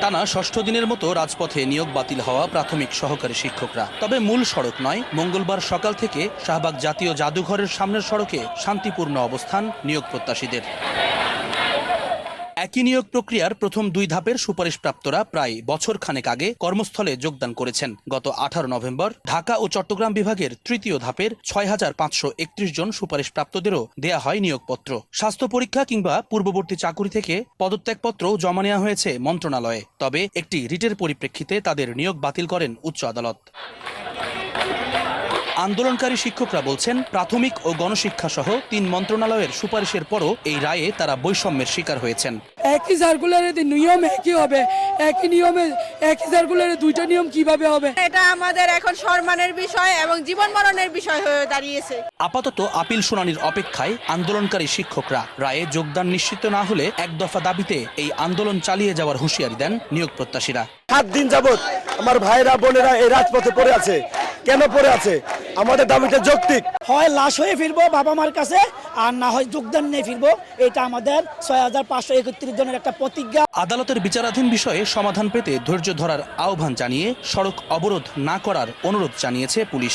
টানা ষষ্ঠ দিনের মতো রাজপথে নিয়োগ বাতিল হওয়া প্রাথমিক সহকারী শিক্ষকরা। তবে মূল সড়ক নয়, মঙ্গলবার সকাল থেকে শাহবাগ জাতীয় জাদুঘরের সামনের সড়কে শান্তিপূর্ণ অবস্থান নিয়োগ প্রত্যাশীদের। একই নিয়োগ প্রক্রিয়ার প্রথম 2 ধাপের সুপারিশপ্রাপ্তরা প্রায় বছর খানেক আগে কর্মস্থলে যোগদান করেছেন। গত 18 নভেম্বর ঢাকা ও চট্টগ্রাম বিভাগের তৃতীয় ধাপের 6531 জন সুপারিশপ্রাপ্তদেরও দেয়া হয় নিয়োগপত্র। স্বাস্থ্য পরীক্ষা কিংবা পূর্ববর্তী চাকুরি থেকে পদত্যাগপত্র জমা নেওয়া হয়েছে মন্ত্রণালয়ে। তবে একটি রিটের পরিপ্রেক্ষিতে তাদের নিয়োগ বাতিল করেন উচ্চ আদালত। আন্দোলনকারী শিক্ষকরা বলছেন, প্রাথমিক ও গণশিক্ষা সহ 3 মন্ত্রণালয়ের সুপারিশের পরও এই রায়ে তারা বৈষম্যের শিকার হয়েছেন। একই সার্কুলারে নিয়ম একই হবে, একই নিয়মে একই সার্কুলারে 2টা নিয়ম কিভাবে হবে? এটা আমাদের এখন সম্মানের বিষয় এবং জীবন মরণের বিষয় হয়ে দাঁড়িয়েছে। আপাতত আপিল শুনানির অপেক্ষায় আন্দোলনকারী শিক্ষকরা। রায়ে যোগদান নিশ্চিত না হলে 1 দফা দাবিতে এই আন্দোলন চালিয়ে যাওয়ার হুঁশিয়ারি দেন নিয়োগ প্রত্যাশীরা। 7 দিন যাবত আমার ভাইরা বোনেরা এই রাজপথে পড়ে আছে। কেন পড়ে আছে? আমাদের দাবিটা যৌক্তিক। হয় লাশ হয়ে ফিরবো বাবা মার কাছে, আর না হয় যোগদান নিয়ে ফিরবো। এটা আমাদের 6531 জনের একটা প্রতিজ্ঞা। আদালতের বিচারাধীন বিষয়ে সমাধান পেতে ধৈর্য ধরার আহ্বান জানিয়ে সড়ক অবরোধ না করার অনুরোধ জানিয়েছে পুলিশ।